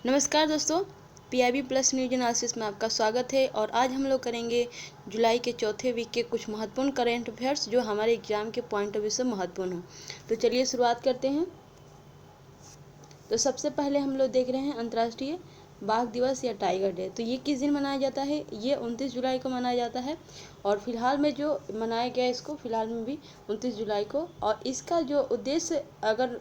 नमस्कार दोस्तों, PIB plus news analysis में आपका स्वागत है। और आज हम लोग करेंगे जुलाई के चौथे वीक के कुछ महत्वपूर्ण करंट अफेयर्स जो हमारे एग्जाम के पॉइंट ऑफ व्यू से महत्वपूर्ण हो। तो चलिए शुरुआत करते हैं। तो सबसे पहले हम लोग देख रहे हैं अंतर्राष्ट्रीय बाघ दिवस या टाइगर डे। तो ये किस दिन मनाया जाता है? ये 29 जुलाई को मनाया जाता है। और फिलहाल में जो मनाया गया इसको फिलहाल में भी 29 जुलाई को। और इसका जो उद्देश्य, अगर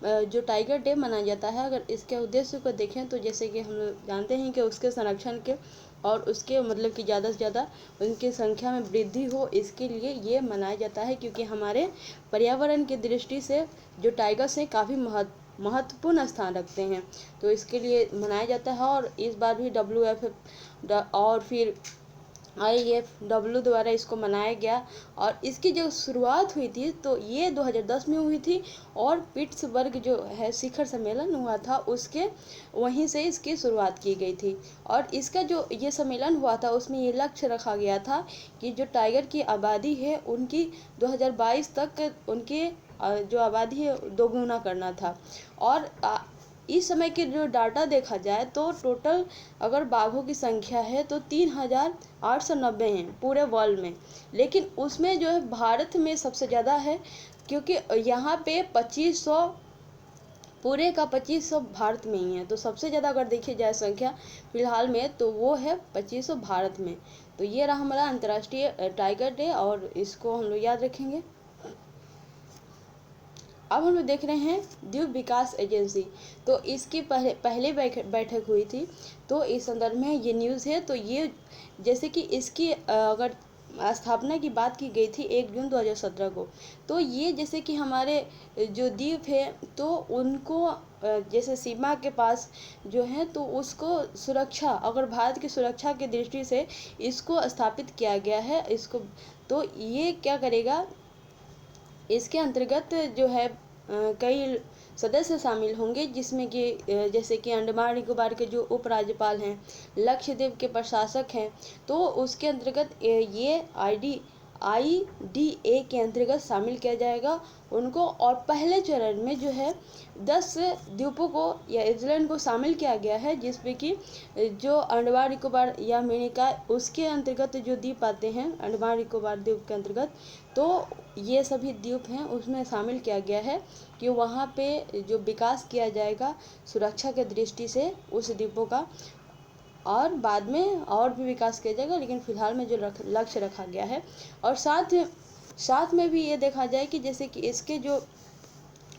जो टाइगर डे मनाया जाता है, अगर इसके उद्देश्य को देखें तो जैसे कि हम लोग जानते हैं कि उसके संरक्षण के और उसके मतलब कि ज़्यादा से ज़्यादा उनकी संख्या में वृद्धि हो, इसके लिए ये मनाया जाता है। क्योंकि हमारे पर्यावरण की दृष्टि से जो टाइगर्स हैं काफ़ी महत्वपूर्ण स्थान रखते हैं, तो इसके लिए मनाया जाता है। और इस बार भी WFF और फिर IFW द्वारा इसको मनाया गया। और इसकी जो शुरुआत हुई थी तो ये 2010 में हुई थी। और पिट्सबर्ग जो है शिखर सम्मेलन हुआ था, उसके वहीं से इसकी शुरुआत की गई थी। और इसका जो ये सम्मेलन हुआ था उसमें ये लक्ष्य रखा गया था कि जो टाइगर की आबादी है उनकी 2022 तक उनकी जो आबादी है दोगुना करना था। और इस समय के जो डाटा देखा जाए तो टोटल अगर बाघों की संख्या है तो 3890 हैं पूरे वर्ल्ड में। लेकिन उसमें जो है भारत में सबसे ज़्यादा है, क्योंकि यहाँ पे 2500 पूरे का 2500 भारत में ही है। तो सबसे ज़्यादा अगर देखी जाए संख्या फिलहाल में तो वो है 2500 भारत में। तो ये रहा हमारा अंतर्राष्ट्रीय टाइगर डे और इसको हम लोग याद रखेंगे। अब हम लोग देख रहे हैं द्वीप विकास एजेंसी। तो इसकी पहले बैठक हुई थी, तो इस संदर्भ में ये न्यूज़ है। तो ये जैसे कि इसकी अगर स्थापना की बात की गई थी 1 जून 2017 को। तो ये जैसे कि हमारे जो द्वीप है तो उनको जैसे सीमा के पास जो है तो उसको सुरक्षा, अगर भारत की सुरक्षा की दृष्टि से इसको स्थापित किया गया है। इसको तो ये क्या करेगा, इसके अंतर्गत जो है कई सदस्य शामिल होंगे, जिसमें कि जैसे कि अंडमान निकोबार के जो उपराज्यपाल हैं, लक्षद्वीप के प्रशासक हैं, तो उसके अंतर्गत ये IDA के अंतर्गत शामिल किया जाएगा उनको। और पहले चरण में जो है 10 द्वीपों को या आइलैंड को शामिल किया गया है, जिसमें कि जो अंडमान निकोबार या मिनिकॉय उसके अंतर्गत जो द्वीप आते हैं अंडमान निकोबार द्वीप के अंतर्गत, तो ये सभी द्वीप हैं उसमें शामिल किया गया है कि वहाँ पे जो विकास किया जाएगा सुरक्षा के दृष्टि से उस द्वीपों का, और बाद में और भी विकास किया जाएगा। लेकिन फिलहाल में जो लक्ष्य रखा गया है। और साथ में भी ये देखा जाए कि जैसे कि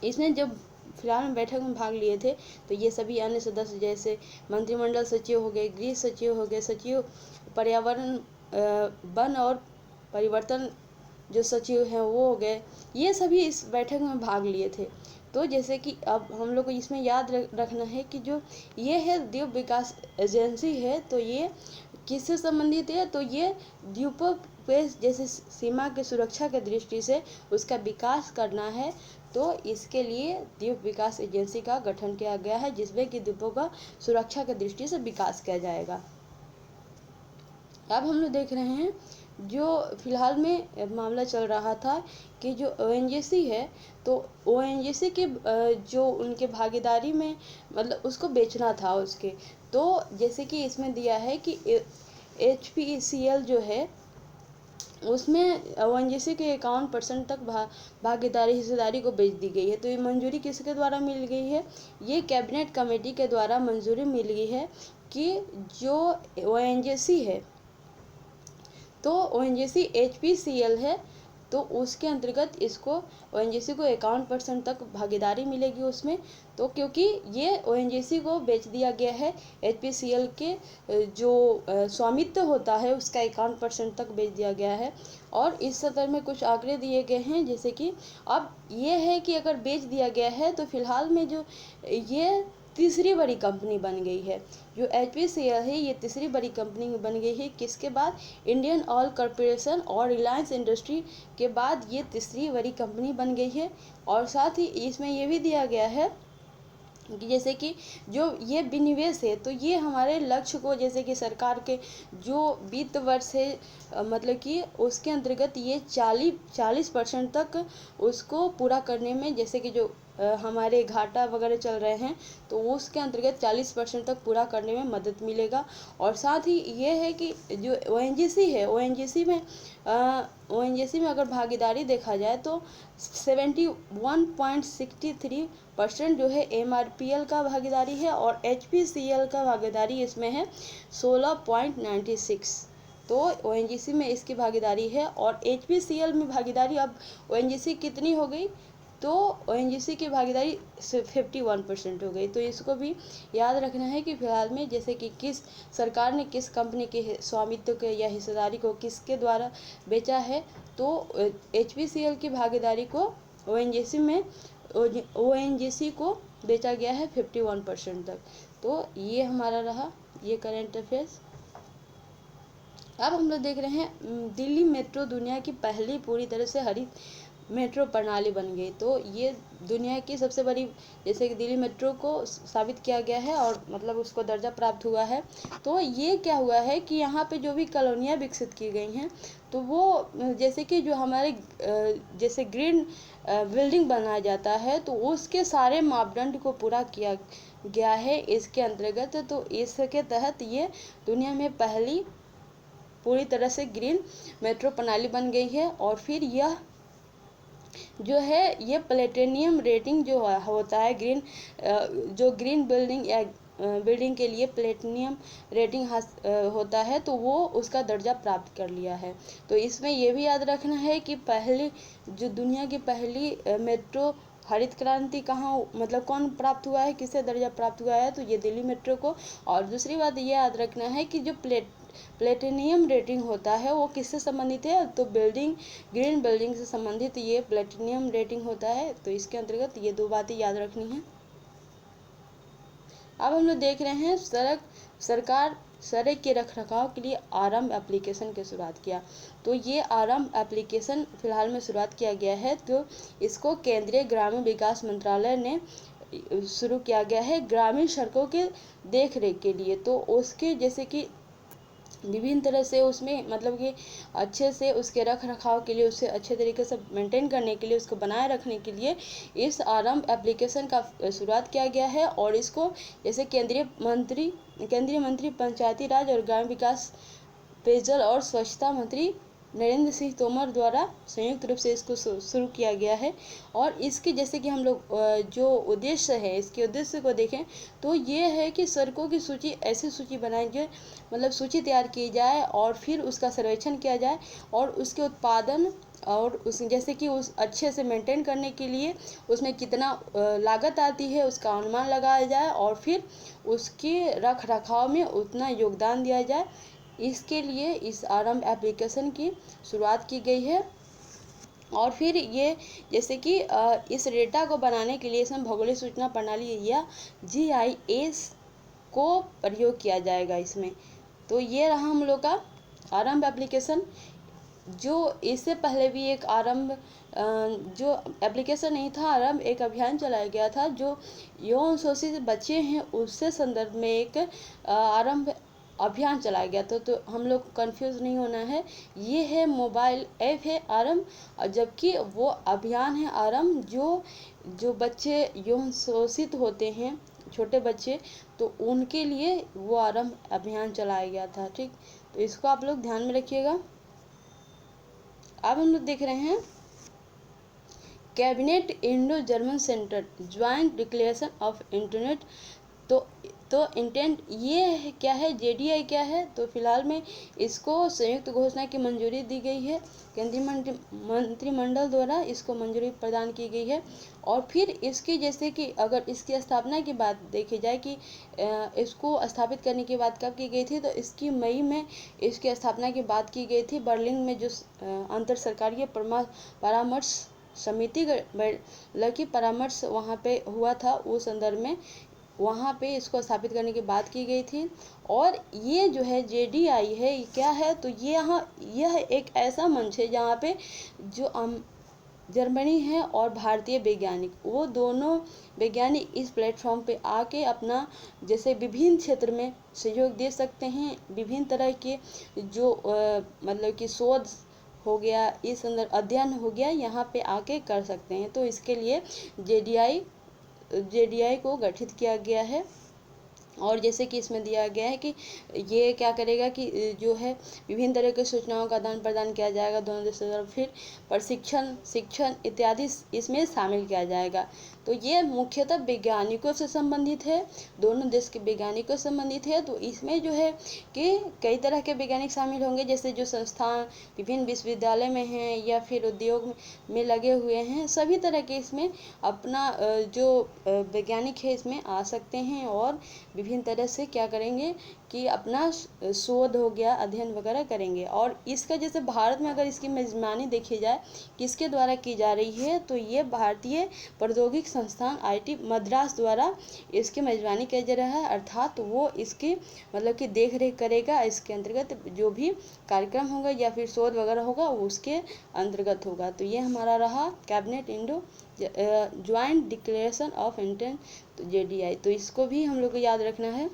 इसने जब फिलहाल में बैठक में भाग लिए थे तो ये सभी अन्य सदस्य जैसे मंत्रिमंडल सचिव हो गए, गृह सचिव हो गए, सचिव पर्यावरण वन और परिवर्तन जो सचिव हैं वो हो गए, ये सभी इस बैठक में भाग लिए थे। तो जैसे कि अब हम लोग को इसमें याद रखना है कि जो ये है द्वीप विकास एजेंसी है, तो ये किससे संबंधित है? तो ये द्वीपों पे जैसे सीमा की सुरक्षा के दृष्टि से उसका विकास करना है, तो इसके लिए द्वीप विकास एजेंसी का गठन किया गया है, जिसमें कि द्वीपों का सुरक्षा की दृष्टि से विकास किया जाएगा। अब हम लोग देख रहे हैं जो फिलहाल में मामला चल रहा था कि जो ONGC है, तो ONGC के जो उनके भागीदारी में मतलब उसको बेचना था उसके। तो जैसे कि इसमें दिया है कि HPCL जो है उसमें ONGC के 51% तक भागीदारी हिस्सेदारी को बेच दी गई है। तो ये मंजूरी किसके द्वारा मिल गई है? ये कैबिनेट कमेटी के द्वारा मंजूरी मिल गई है कि जो ONGC है, तो ONGC HPCL है, तो उसके अंतर्गत इसको ONGC को 51% तक भागीदारी मिलेगी उसमें। तो क्योंकि ये ONGC को बेच दिया गया है, HPCL के जो स्वामित्व होता है उसका 51% तक बेच दिया गया है। और इस संदर्भ में कुछ आंकड़े दिए गए हैं, जैसे कि अब ये है कि अगर बेच दिया गया है तो फिलहाल में जो ये तीसरी बड़ी कंपनी बन गई है। जो HPCL है ये तीसरी बड़ी कंपनी बन गई है, किसके बाद? इंडियन ऑयल कॉरपोरेशन और रिलायंस इंडस्ट्री के बाद ये तीसरी बड़ी कंपनी बन गई है। और साथ ही इसमें ये भी दिया गया है कि जैसे कि जो ये विनिवेश है तो ये हमारे लक्ष्य को, जैसे कि सरकार के जो वित्त वर्ष है मतलब कि उसके अंतर्गत ये 40% तक उसको पूरा करने में, जैसे कि जो हमारे घाटा वगैरह चल रहे हैं तो उसके अंतर्गत 40% तक पूरा करने में मदद मिलेगा। और साथ ही ये है कि जो ओएनजीसी है, ओएनजीसी में अगर भागीदारी देखा जाए तो 71.63% जो है एमआरपीएल का भागीदारी है और एचपीसीएल का भागीदारी इसमें है 16.96। तो ओएनजीसी में इसकी भागीदारी है और एचपीसीएल में भागीदारी अब ओएनजीसी कितनी हो गई, तो ओएनजीसी की भागीदारी 51% हो गई। तो इसको भी याद रखना है कि फिलहाल में जैसे कि किस सरकार ने किस कंपनी के स्वामित्व के या हिस्सेदारी को किसके द्वारा बेचा है, तो एचपीसीएल की भागीदारी को ओएनजीसी को बेचा गया है 51% तक। तो ये हमारा रहा ये करंट अफेयर्स। अब हम लोग देख रहे हैं दिल्ली मेट्रो दुनिया की पहली पूरी तरह से हरित मेट्रो प्रणाली बन गई। तो ये दुनिया की सबसे बड़ी, जैसे कि दिल्ली मेट्रो को साबित किया गया है और मतलब उसको दर्जा प्राप्त हुआ है। तो ये क्या हुआ है कि यहाँ पे जो भी कॉलोनियाँ विकसित की गई हैं तो वो जैसे कि जो हमारे जैसे ग्रीन बिल्डिंग बनाया जाता है तो उसके सारे मापदंड को पूरा किया गया है इसके अंतर्गत। तो इसके तहत ये दुनिया में पहली पूरी तरह से ग्रीन मेट्रो प्रणाली बन गई है। और फिर यह जो है ये प्लेटिनियम रेटिंग जो होता है जो ग्रीन बिल्डिंग या बिल्डिंग के लिए प्लेटिनियम रेटिंग होता है तो वो उसका दर्जा प्राप्त कर लिया है। तो इसमें ये भी याद रखना है कि पहली जो दुनिया की पहली मेट्रो हरित क्रांति कहाँ मतलब कौन प्राप्त हुआ है, किसे दर्जा प्राप्त हुआ है, तो ये दिल्ली मेट्रो को। और दूसरी बात ये याद रखना है कि जो प्लेटिनियम रेटिंग होता है वो किससे संबंधित है, तो ग्रीन बिल्डिंग से संबंधित ये प्लेटिनियम रेटिंग होता है। तो इसके अंतर्गत ये दो बातें याद रखनी है। अब हम लोग देख रहे हैं सरकार सड़क के रखरखाव के लिए आरंभ एप्लीकेशन की शुरुआत किया। तो ये आरंभ एप्लीकेशन फिलहाल में शुरुआत किया गया है। तो इसको केंद्रीय ग्रामीण विकास मंत्रालय ने शुरू किया गया है ग्रामीण सड़कों के देख रेख के लिए। तो उसके जैसे कि विभिन्न तरह से उसमें मतलब कि अच्छे से उसके रख रखाव के लिए, उसे अच्छे तरीके से मेंटेन करने के लिए, उसको बनाए रखने के लिए इस आरंभ एप्लीकेशन का शुरुआत किया गया है। और इसको जैसे केंद्रीय मंत्री पंचायती राज और ग्रामीण विकास, पेयजल और स्वच्छता मंत्री नरेंद्र सिंह तोमर द्वारा संयुक्त रूप से इसको शुरू किया गया है। और इसके जैसे कि हम लोग जो उद्देश्य है, इसके उद्देश्य को देखें तो ये है कि सड़कों की सूची ऐसी सूची बनाई जाए, मतलब सूची तैयार की जाए और फिर उसका सर्वेक्षण किया जाए और उसके उत्पादन और उस जैसे कि उस अच्छे से मेंटेन करने के लिए उसमें कितना लागत आती है उसका अनुमान लगाया जाए और फिर उसके रख रखाव में उतना योगदान दिया जाए। इसके लिए इस आरंभ एप्लीकेशन की शुरुआत की गई है। और फिर ये जैसे कि इस डेटा को बनाने के लिए इसमें भौगोलिक सूचना प्रणाली या GIS को प्रयोग किया जाएगा इसमें। तो ये रहा हम लोग का आरंभ एप्लीकेशन। जो इससे पहले भी एक आरंभ जो एप्लीकेशन नहीं था, आरंभ एक अभियान चलाया गया था जो यौन शोषित बच्चे हैं उससे संदर्भ में एक आरंभ अभियान चलाया गया था। तो हम लोग कंफ्यूज नहीं होना है, ये है मोबाइल ऐप है आरंभ, जबकि वो अभियान है आरंभ जो बच्चे यौन शोषित होते हैं, छोटे बच्चे, तो उनके लिए वो आरंभ अभियान चलाया गया था। ठीक, तो इसको आप लोग ध्यान में रखिएगा। अब हम लोग देख रहे हैं cabinet Indo German centre joint declaration of internet. तो इंटेंट ये क्या है, JDI क्या है, तो फिलहाल में इसको संयुक्त घोषणा की मंजूरी दी गई है, केंद्रीय मंत्रिमंडल द्वारा इसको मंजूरी प्रदान की गई है। और फिर इसकी जैसे कि अगर इसकी स्थापना की बात देखी जाए कि इसको स्थापित करने की बात कब की गई थी, तो इसकी मई में इसकी स्थापना की बात की गई थी। बर्लिन में जो अंतर सरकारी परामर्श समिति लकी परामर्श वहाँ पे हुआ था, उस संदर्भ में वहाँ पे इसको स्थापित करने की बात की गई थी। और ये जो है JDI है, ये क्या है, तो यह एक ऐसा मंच है जहाँ पे जो जर्मनी है और भारतीय वैज्ञानिक, वो दोनों वैज्ञानिक इस प्लेटफॉर्म पे आके अपना जैसे विभिन्न क्षेत्र में सहयोग दे सकते हैं। विभिन्न तरह के जो मतलब कि शोध हो गया, इस अंदर अध्ययन हो गया, यहाँ पे आके कर सकते हैं। तो इसके लिए जेडीआई को गठित किया गया है। और जैसे कि इसमें दिया गया है कि ये क्या करेगा कि जो है विभिन्न तरह के सूचनाओं का आदान प्रदान किया जाएगा दोनों देशों द्वारा, फिर प्रशिक्षण, शिक्षण इत्यादि इसमें शामिल किया जाएगा। तो ये मुख्यतः वैज्ञानिकों से संबंधित है, दोनों देश के वैज्ञानिकों से संबंधित है। तो इसमें जो है कि कई तरह के वैज्ञानिक शामिल होंगे, जैसे जो संस्थान विभिन्न विश्वविद्यालय में हैं या फिर उद्योग में लगे हुए हैं, सभी तरह के इसमें अपना जो वैज्ञानिक है इसमें आ सकते हैं और विभिन्न तरह से क्या करेंगे कि अपना शोध हो गया, अध्ययन वगैरह करेंगे। और इसका जैसे भारत में अगर इसकी मेजबानी देखी जाए किसके द्वारा की जा रही है, तो ये भारतीय प्रौद्योगिकी संस्थान आईआईटी मद्रास द्वारा इसकी मेजबानी किया जा रहा है। अर्थात वो इसकी मतलब कि देख रेख करेगा, इसके अंतर्गत जो भी कार्यक्रम होगा या फिर शोध वगैरह होगा वो उसके अंतर्गत होगा। तो ये हमारा रहा cabinet Indo joint declaration of intent, तो जेडीआई। तो इसको भी हम लोग को याद रखना है।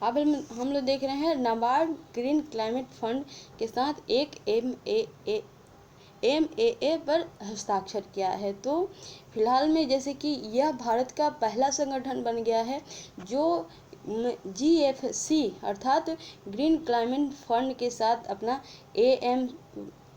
अब हम लोग देख रहे हैं नाबार्ड ग्रीन क्लाइमेट फंड के साथ एक एमएए पर हस्ताक्षर किया है। तो फिलहाल में जैसे कि यह भारत का पहला संगठन बन गया है जो GFC अर्थात ग्रीन क्लाइमेट फंड के साथ अपना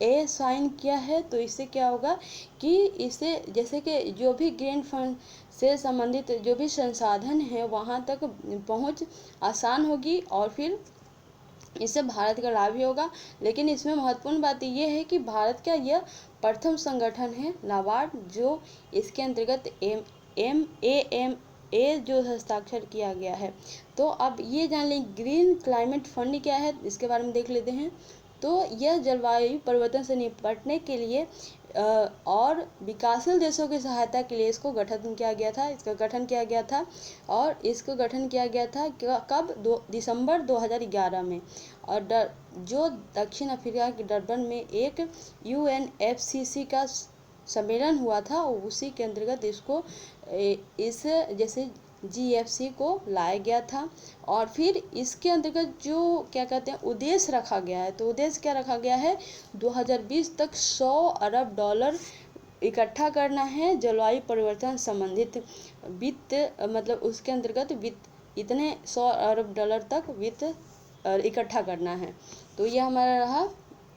ए साइन किया है। तो इससे क्या होगा कि इससे जैसे कि जो भी ग्रीन फंड से संबंधित जो भी संसाधन है वहाँ तक पहुँच आसान होगी और फिर इससे भारत का लाभ भी होगा। लेकिन इसमें महत्वपूर्ण बात यह है कि भारत का यह प्रथम संगठन है नाबार्ड जो इसके अंतर्गत MAA जो हस्ताक्षर किया गया है। तो अब ये जान लें ग्रीन क्लाइमेट फंड क्या है, इसके बारे में देख लेते हैं। तो यह जलवायु परिवर्तन से निपटने के लिए और विकासशील देशों की सहायता के लिए इसका गठन किया गया था और इसको गठन किया गया था कब, दिसंबर 2011 में। और जो दक्षिण अफ्रीका के डरबन में एक UNFCCC का सम्मेलन हुआ था उसी के अंतर्गत इसको इस जैसे GFC को लाया गया था। और फिर इसके अंतर्गत जो क्या कहते हैं उद्देश्य रखा गया है, तो उद्देश्य क्या रखा गया है, 2020 तक $100 अरब इकट्ठा करना है जलवायु परिवर्तन संबंधित वित्त, मतलब उसके अंतर्गत वित्त इतने $100 अरब तक वित्त इकट्ठा करना है। तो ये हमारा रहा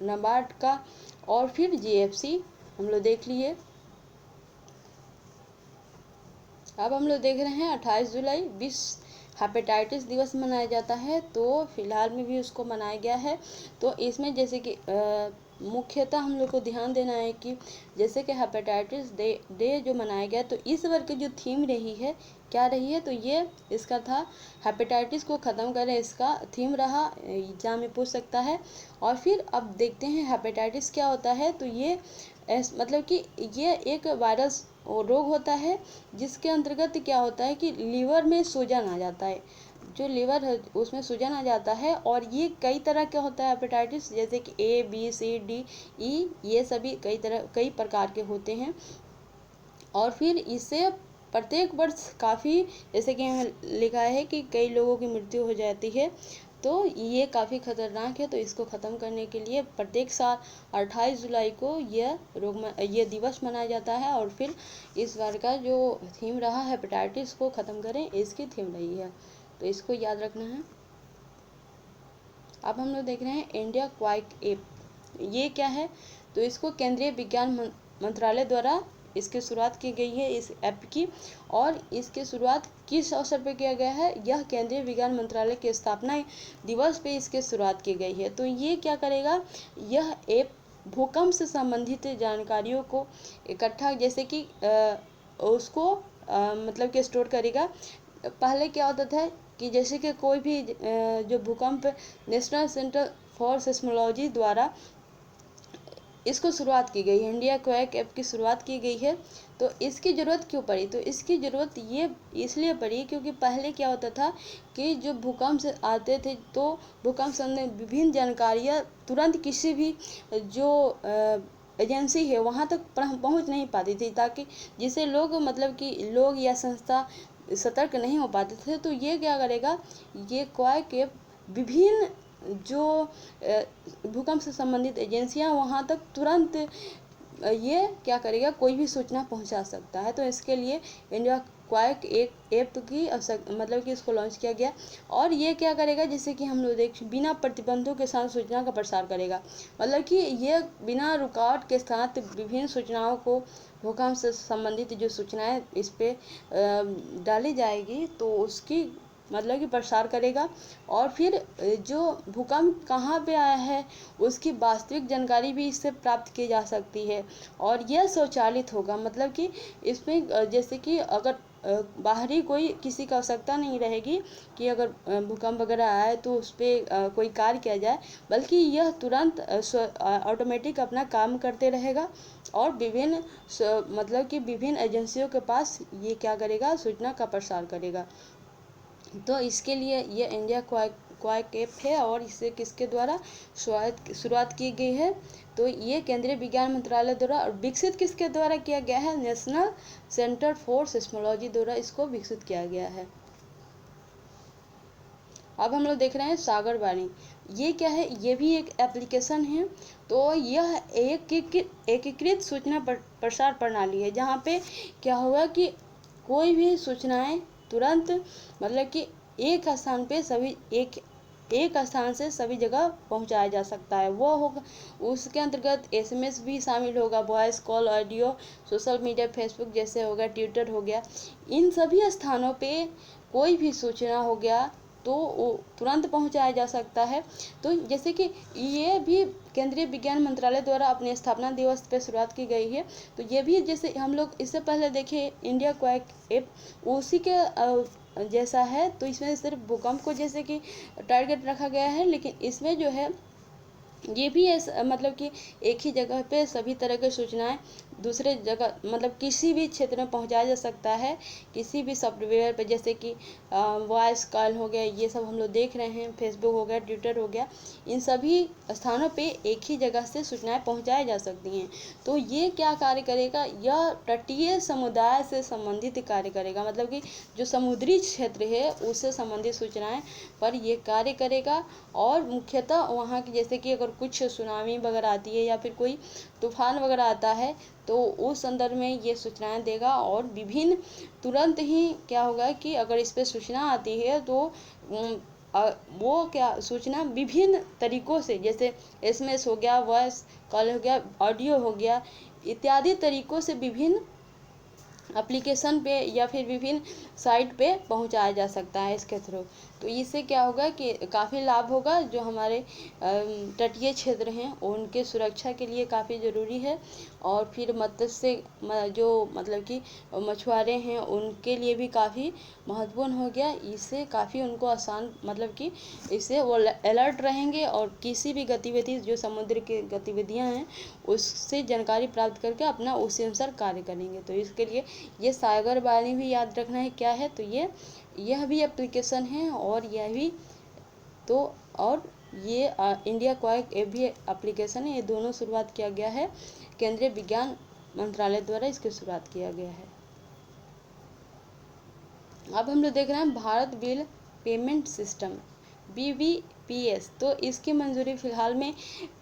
नाबार्ड का। और फिर GFC हम लोग देख लिए। अब हम लोग देख रहे हैं 28 जुलाई विश्व हेपेटाइटिस दिवस मनाया जाता है। तो फिलहाल में भी उसको मनाया गया है। तो इसमें जैसे कि मुख्यतः हम लोग को ध्यान देना है कि जैसे कि हेपेटाइटिस डे जो मनाया गया, तो इस वर्ष की जो थीम रही है क्या रही है, तो ये इसका था हेपेटाइटिस को ख़त्म करें, इसका थीम रहा, एग्जाम में पूछ सकता है। और फिर अब देखते हैं हेपेटाइटिस क्या होता है। तो ये मतलब कि ये एक वायरस रोग होता है जिसके अंतर्गत क्या होता है कि लीवर में सूजन आ जाता है, जो लीवर है उसमें सूजन आ जाता है। और ये कई तरह का होता है हेपेटाइटिस, जैसे कि A B C D E ये सभी कई प्रकार के होते हैं। और फिर इससे प्रत्येक वर्ष काफ़ी जैसे कि यहाँ लिखा है कि कई लोगों की मृत्यु हो जाती है। तो ये काफ़ी खतरनाक है। तो इसको ख़त्म करने के लिए प्रत्येक साल 28 जुलाई को ये दिवस मनाया जाता है। और फिर इस बार का जो थीम रहा हेपेटाइटिस को ख़त्म करें, इसकी थीम रही है। तो इसको याद रखना है। अब हम लोग देख रहे हैं इंडिया क्वाक ऐप, ये क्या है, तो इसको केंद्रीय विज्ञान मंत्रालय द्वारा इसकी शुरुआत की गई है इस ऐप की। और इसकी शुरुआत किस अवसर पर किया गया है, यह केंद्रीय विज्ञान मंत्रालय के स्थापना दिवस पे इसकी शुरुआत की गई है। तो ये क्या करेगा, यह ऐप भूकंप से संबंधित जानकारियों को इकट्ठा जैसे कि उसको मतलब कि स्टोर करेगा। पहले क्या होता था कि जैसे कि कोई भी जो भूकंप नेशनल सेंटर फॉर सेस्मोलॉजी द्वारा इसको शुरुआत की गई है, इंडिया क्वाक ऐप की शुरुआत की गई है। तो इसकी ज़रूरत क्यों पड़ी, तो इसकी ज़रूरत ये इसलिए पड़ी क्योंकि पहले क्या होता था कि जो भूकंप से आते थे तो भूकंप संबंधी विभिन्न जानकारियाँ तुरंत किसी भी जो एजेंसी है वहाँ तक पहुँच नहीं पाती थी, ताकि जिससे लोग मतलब कि लोग या संस्था सतर्क नहीं हो पाते थे। तो ये क्या करेगा, ये क्वाक ऐप विभिन्न जो भूकंप से संबंधित एजेंसियां वहां तक तुरंत ये क्या करेगा, कोई भी सूचना पहुंचा सकता है। तो इसके लिए इंडिया क्वाक एक ऐप की मतलब कि इसको लॉन्च किया गया। और ये क्या करेगा, जैसे कि हम लोग देख बिना प्रतिबंधों के साथ सूचना का प्रसार करेगा। मतलब कि ये बिना रुकावट के साथ विभिन्न सूचनाओं को, भूकंप से संबंधित जो सूचनाएं इस पे डाली जाएगी तो उसकी मतलब कि प्रसार करेगा। और फिर जो भूकंप कहाँ पे आया है उसकी वास्तविक जानकारी भी इससे प्राप्त की जा सकती है। और यह स्वचालित होगा, मतलब कि इसमें जैसे कि अगर बाहरी कोई किसी की आवश्यकता नहीं रहेगी कि अगर भूकंप वगैरह आए तो उस पर कोई कार्य किया जाए, बल्कि यह तुरंत ऑटोमेटिक अपना काम करते रहेगा और विभिन्न मतलब कि विभिन्न एजेंसियों के पास ये क्या करेगा, सूचना का प्रसार करेगा। तो इसके लिए ये इंडिया क्वाक ऐप है और इसे किसके द्वारा शुरुआत की गई है, तो ये केंद्रीय विज्ञान मंत्रालय द्वारा। और विकसित किसके द्वारा किया गया है, नेशनल सेंटर फॉर सिस्मोलॉजी द्वारा इसको विकसित किया गया है। अब हम लोग देख रहे हैं सागर वाणी। ये क्या है, ये भी एक एप्लीकेशन है। तो यह एकीकृत सूचना प्रसार प्रणाली है, जहाँ पे क्या होगा कि कोई भी सूचनाएं तुरंत मतलब कि एक स्थान पे सभी एक स्थान से सभी जगह पहुंचाया जा सकता है। वो होगा, उसके अंतर्गत एसएमएस भी शामिल होगा, voice call, audio, social media, Facebook जैसे हो गया, ट्विटर हो गया। इन सभी स्थानों पे कोई भी सूचना हो गया तो वो तुरंत पहुंचाया जा सकता है। तो जैसे कि ये भी केंद्रीय विज्ञान मंत्रालय द्वारा अपने स्थापना दिवस पे शुरुआत की गई है। तो ये भी जैसे हम लोग इससे पहले देखे इंडिया क्वाक ऐप उसी के जैसा है। तो इसमें सिर्फ भूकंप को जैसे कि टारगेट रखा गया है, लेकिन इसमें जो है ये भी मतलब कि एक ही जगह पे सभी तरह की सूचनाएं दूसरे जगह मतलब किसी भी क्षेत्र में पहुंचाया जा सकता है, किसी भी सॉफ्टवेयर पे, जैसे कि वॉइस कॉल हो गया, ये सब हम लोग देख रहे हैं, फेसबुक हो गया, ट्विटर हो गया, इन सभी स्थानों पे एक ही जगह से सूचनाएं पहुंचाई जा सकती हैं। तो ये क्या कार्य करेगा, यह तटीय समुदाय से संबंधित कार्य करेगा, मतलब कि जो समुद्री क्षेत्र है उससे संबंधित सूचनाएं पर ये कार्य करेगा। और मुख्यतः वहाँ की जैसे कि अगर कुछ सुनामी वगैरह आती है या फिर कोई तूफान वगैरह आता है तो उस संदर्भ में ये सूचनाएं देगा। और विभिन्न तुरंत ही क्या होगा कि अगर इस पर सूचना आती है तो वो क्या सूचना विभिन्न तरीकों से, जैसे एसएमएस हो गया, वॉइस कॉल हो गया, ऑडियो हो गया, इत्यादि तरीकों से विभिन्न एप्लीकेशन पे या फिर विभिन्न साइट पे पहुंचाया जा सकता है इसके थ्रू। तो इससे क्या होगा कि काफ़ी लाभ होगा, जो हमारे तटीय क्षेत्र हैं उनके सुरक्षा के लिए काफ़ी ज़रूरी है। और फिर मत्स्य जो मतलब कि मछुआरे हैं उनके लिए भी काफ़ी महत्वपूर्ण हो गया। इससे काफ़ी उनको आसान मतलब कि इससे वो अलर्ट रहेंगे और किसी भी गतिविधि जो समुद्र की गतिविधियां हैं उससे जानकारी प्राप्त करके अपना उसी अनुसार कार्य करेंगे। तो इसके लिए ये सागर वाणी भी याद रखना है क्या है, तो यह भी एप्लीकेशन है और यह भी तो और ये इंडिया क्वाक ऐप भी एप्लीकेशन है। ये दोनों शुरुआत किया गया है, केंद्रीय विज्ञान मंत्रालय द्वारा इसकी शुरुआत किया गया है। अब हम लोग देख रहे हैं Bharat bill payment system BBPS। तो इसकी मंजूरी फिलहाल में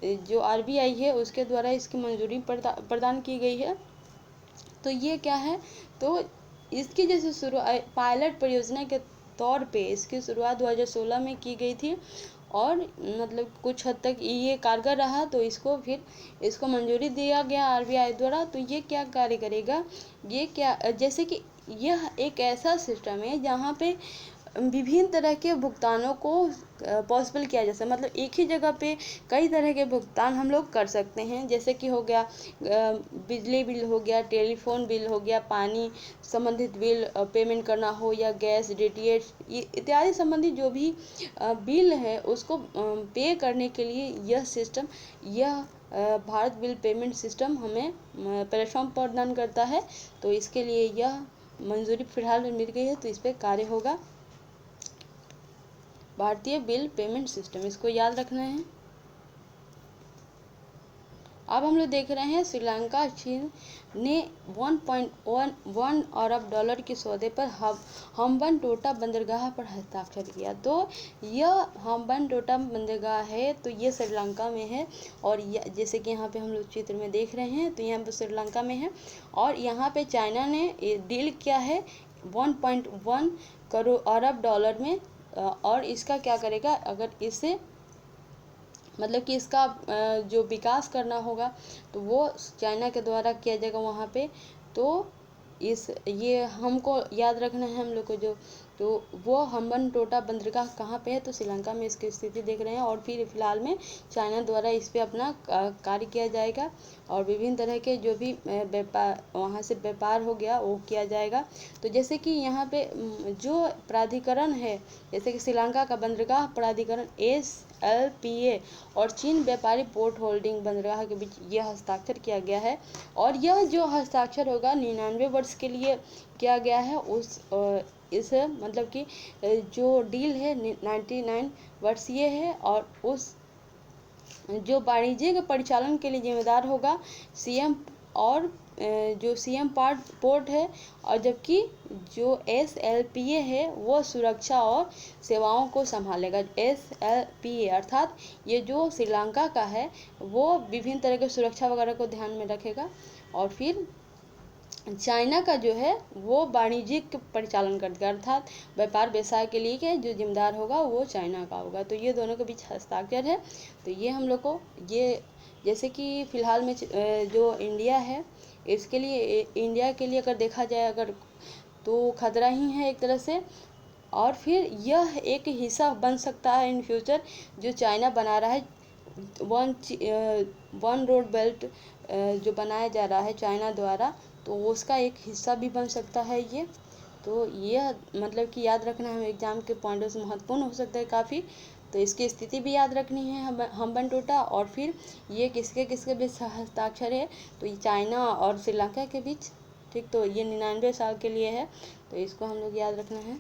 जो RBI है उसके द्वारा इसकी मंजूरी प्रदान की गई है। तो ये क्या है, तो इसकी जैसे पायलट परियोजना के तौर पे इसकी शुरुआत 2016 में की गई थी और मतलब कुछ हद तक ये कारगर रहा। तो इसको मंजूरी दिया गया RBI द्वारा। तो ये क्या कार्य करेगा, ये क्या जैसे कि यह एक ऐसा सिस्टम है जहाँ पे विभिन्न तरह के भुगतानों को पॉसिबल किया जा सकता है। मतलब एक ही जगह पे कई तरह के भुगतान हम लोग कर सकते हैं, जैसे कि हो गया बिजली बिल हो गया, टेलीफोन बिल हो गया, पानी संबंधित बिल पेमेंट करना हो, या गैस, DTH इत्यादि संबंधित जो भी बिल है उसको पे करने के लिए यह सिस्टम, यह भारत बिल पेमेंट सिस्टम हमें प्लेटफॉर्म प्रदान करता है। तो इसके लिए यह मंजूरी फिलहाल मिल गई है, तो इस पर कार्य होगा। भारतीय बिल पेमेंट सिस्टम, इसको याद रखना है। अब हम लोग देख रहे हैं श्रीलंका चीन ने 1.1 अरब डॉलर के सौदे पर हम्बनटोटा बंदरगाह पर हस्ताक्षर किया। तो यह हम्बनटोटा बंदरगाह है तो ये श्रीलंका में है, और जैसे कि यहाँ पे हम लोग चित्र में देख रहे हैं तो यहाँ पे श्रीलंका में है, और यहाँ पे चाइना ने डील किया है 1.1 करोड़ अरब डॉलर में। और इसका क्या करेगा, अगर इसे मतलब कि इसका जो विकास करना होगा तो वो चाइना के द्वारा किया जाएगा वहाँ पे। तो ये हमको याद रखना है हम लोग को तो वो हम्बनटोटा बंदरगाह कहाँ पे है, तो श्रीलंका में इसकी स्थिति देख रहे हैं। और फिर फिलहाल में चाइना द्वारा इस पे अपना कार्य किया जाएगा, और विभिन्न तरह के जो भी व्यापार वहाँ से व्यापार हो गया वो किया जाएगा। तो जैसे कि यहाँ पे जो प्राधिकरण है, जैसे कि श्रीलंका का बंदरगाह प्राधिकरण SLPA और चीन व्यापारी पोर्ट होल्डिंग बंदरगाह के बीच यह हस्ताक्षर किया गया है। और यह जो हस्ताक्षर होगा 99 वर्ष के लिए किया गया है। इस मतलब कि जो डील है 99 वर्षीय है, और उस जो वाणिज्यिक परिचालन के लिए जिम्मेदार होगा CM, और जो CM पोर्ट है, और जबकि जो SLPA है वो सुरक्षा और सेवाओं को संभालेगा। SLPA अर्थात ये जो श्रीलंका का है वो विभिन्न तरह के सुरक्षा वगैरह को ध्यान में रखेगा, और फिर चाइना का जो है वो वाणिज्यिक परिचालन करता है, अर्थात व्यापार व्यवसाय के लिए के जो जिम्मेदार होगा वो चाइना का होगा। तो ये दोनों के बीच हस्ताक्षर है। तो ये हम लोग को ये जैसे कि फ़िलहाल में जो इंडिया है, इसके लिए इंडिया के लिए अगर देखा जाए अगर तो खतरा ही है एक तरह से। और फिर यह एक हिस्सा बन सकता है इन फ्यूचर जो चाइना बना रहा है, वन रोड बेल्ट जो बनाया जा रहा है चाइना द्वारा, तो उसका एक हिस्सा भी बन सकता है ये। तो यह मतलब कि याद रखना हमें एग्जाम के पॉइंट से महत्वपूर्ण हो सकता है काफ़ी। तो इसकी स्थिति भी याद रखनी है हम्बनटोटा, और फिर ये किसके किसके बीच हस्ताक्षर है, तो ये चाइना और श्रीलंका के बीच। ठीक, तो ये 99 साल के लिए है, तो इसको हम लोग याद रखना है।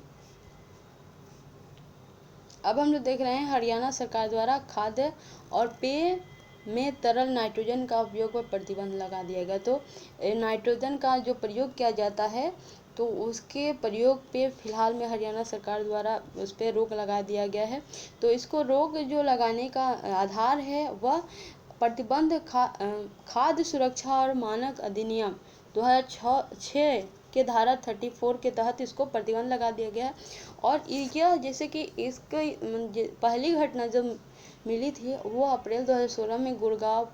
अब हम लोग देख रहे हैं हरियाणा सरकार द्वारा खाद्य और पेय में तरल नाइट्रोजन का उपयोग पर प्रतिबंध लगा दिया गया। तो नाइट्रोजन का जो प्रयोग किया जाता है तो उसके प्रयोग पे फिलहाल में हरियाणा सरकार द्वारा उस पर रोक लगा दिया गया है। तो इसको रोक जो लगाने का आधार है वह प्रतिबंध खाद्य सुरक्षा और मानक अधिनियम 2006 के धारा 34 के तहत इसको प्रतिबंध लगा दिया गया है। और यह जैसे कि इसकी पहली घटना जब मिली थी वो अप्रैल 2016 में गुड़गांव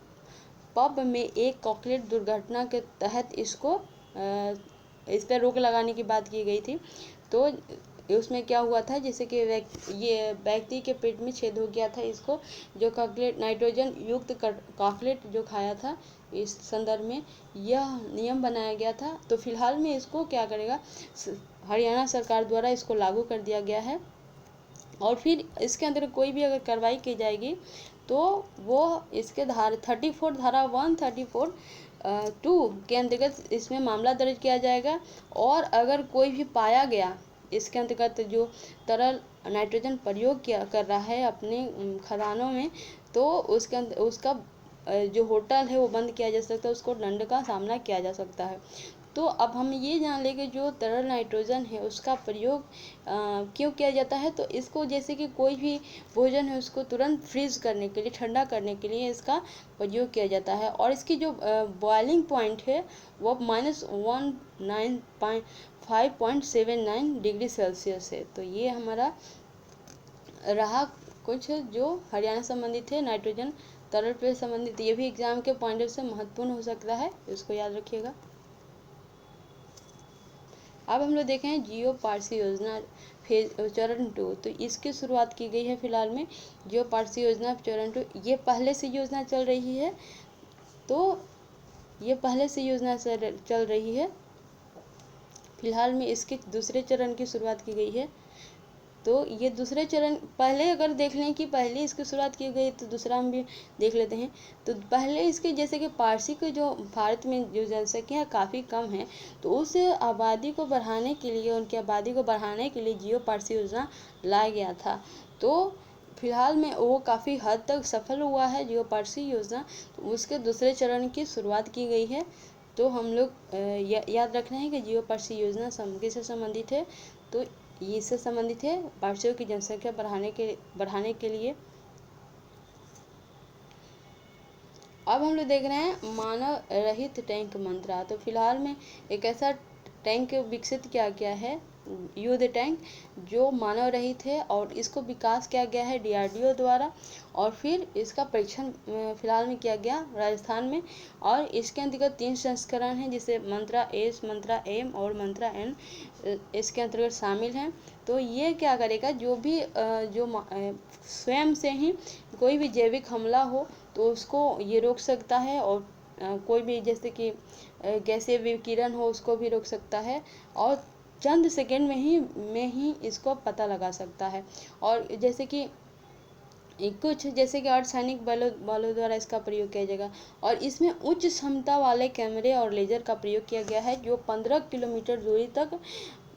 पब में एक कॉकटेल दुर्घटना के तहत इसको इस पर रोक लगाने की बात की गई थी। तो उसमें क्या हुआ था, जैसे कि ये व्यक्ति के पेट में छेद हो गया था, इसको जो कॉकटेल नाइट्रोजन युक्त कॉकटेल जो खाया था, इस संदर्भ में यह नियम बनाया गया था। तो फिलहाल में इसको क्या करेगा, हरियाणा सरकार द्वारा इसको लागू कर दिया गया है। और फिर इसके अंदर कोई भी अगर कार्रवाई की जाएगी तो वो इसके धारा 34 धारा 134(2) के अंतर्गत इसमें मामला दर्ज किया जाएगा। और अगर कोई भी पाया गया इसके अंतर्गत जो तरल नाइट्रोजन प्रयोग कर रहा है अपने खदानों में, तो उसका जो होटल है वो बंद किया जा सकता है, उसको दंड का सामना किया जा सकता है। तो अब हम ये जान लें कि जो तरल नाइट्रोजन है उसका प्रयोग क्यों किया जाता है। तो इसको जैसे कि कोई भी भोजन है उसको तुरंत फ्रीज करने के लिए, ठंडा करने के लिए इसका प्रयोग किया जाता है। और इसकी जो बॉइलिंग पॉइंट है वो -195.79 डिग्री सेल्सियस है। तो ये हमारा रहा कुछ जो हरियाणा संबंधित है नाइट्रोजन तरल पे संबंधित। ये भी एग्जाम के पॉइंट से महत्वपूर्ण हो सकता है, इसको याद रखिएगा। अब हम लोग देखें जियो पारसी योजना चरण 2। तो इसकी शुरुआत की गई है फिलहाल में जियो पारसी योजना चरण 2। ये पहले से योजना चल रही है, तो ये पहले से योजना चल रही है। फिलहाल में इसके दूसरे चरण की शुरुआत की गई है। तो ये दूसरे चरण पहले अगर देख लें कि पहले इसकी शुरुआत की गई तो दूसरा हम भी देख लेते हैं। तो पहले इसके जैसे कि पारसी के जो भारत में जो जनसंख्या काफ़ी कम है, तो उस आबादी को बढ़ाने के लिए, उनकी आबादी को बढ़ाने के लिए जियो पारसी योजना लाया गया था। तो फिलहाल में वो काफ़ी हद तक सफल हुआ है जीओपारसी योजना। तो उसके दूसरे चरण की शुरुआत की गई है। तो हम लोग याद रखना है कि जीओपारसी योजना किससे संबंधित है, तो इससे संबंधित है पारसियों की जनसंख्या बढ़ाने के लिए। अब हम लोग देख रहे हैं मानव रहित टैंक मंत्रा। तो फिलहाल में एक ऐसा टैंक विकसित किया गया है, युद्ध टैंक, जो मानव रहित है और इसको विकास किया गया है डीआरडीओ द्वारा। और फिर इसका परीक्षण फिलहाल में किया गया राजस्थान में। और इसके अंतर्गत 3 संस्करण हैं, जिसे मंत्रा एस, मंत्रा एम और मंत्रा एन इसके अंतर्गत शामिल हैं। तो ये क्या करेगा, जो भी स्वयं से ही कोई भी जैविक हमला हो तो उसको ये रोक सकता है। और कोई भी जैसे कि गैसीय विकिरण हो उसको भी रोक सकता है, और चंद सेकंड में ही इसको पता लगा सकता है। और जैसे कि कुछ जैसे कि अर्धसैनिक बलों द्वारा इसका प्रयोग किया जाएगा। और इसमें उच्च क्षमता वाले कैमरे और लेजर का प्रयोग किया गया है, जो 15 किलोमीटर दूरी तक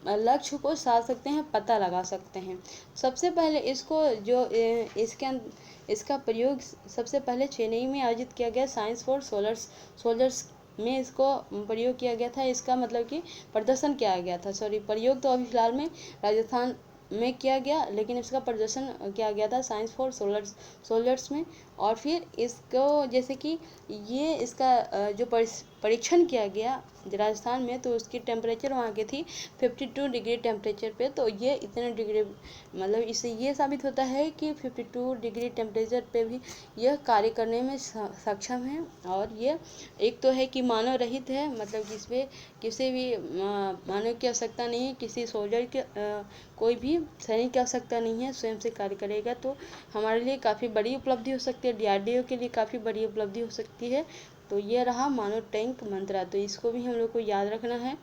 लक्ष्य को साध सकते हैं, पता लगा सकते हैं। सबसे पहले इसका प्रयोग सबसे पहले चेन्नई में आयोजित किया गया साइंस फॉर सोल्जर्स में इसको प्रयोग किया गया था। इसका मतलब कि प्रदर्शन किया गया था, प्रयोग तो अभी फिलहाल में राजस्थान में किया गया, लेकिन इसका प्रदर्शन किया गया था साइंस फॉर सोल्जर्स में। और फिर इसको जैसे कि ये इसका जो परीक्षण किया गया राजस्थान में, तो उसकी टेम्परेचर वहाँ की थी 52 डिग्री टेम्परेचर पे। तो ये इतने डिग्री मतलब इससे ये साबित होता है कि 52 डिग्री टेम्परेचर पे भी यह कार्य करने में सक्षम है। और ये एक तो है कि मानव रहित है, मतलब जिसमें किसी भी मानव की आवश्यकता नहीं है, किसी सोल्जर के कोई भी सैनिक की आवश्यकता नहीं है, स्वयं से कार्य करेगा। तो हमारे लिए काफ़ी बड़ी उपलब्धि हो सकती है, डीआरडीओ के लिए काफ़ी बड़ी उपलब्धि हो सकती है। तो ये रहा मानव टैंक मंत्रा, तो इसको भी हम लोग को याद रखना है।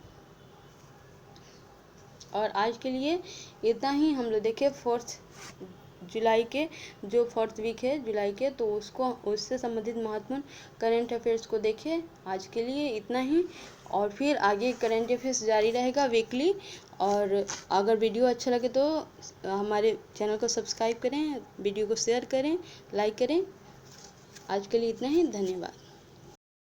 और आज के लिए इतना ही। हम लोग देखें 4 जुलाई के जो 4th वीक है जुलाई के, तो उससे संबंधित महत्वपूर्ण करेंट अफेयर्स को देखें। आज के लिए इतना ही, और फिर आगे करेंट अफेयर्स जारी रहेगा वीकली। और अगर वीडियो अच्छा लगे तो हमारे चैनल को सब्सक्राइब करें, वीडियो को शेयर करें, लाइक करें। आज के लिए इतना ही, धन्यवाद।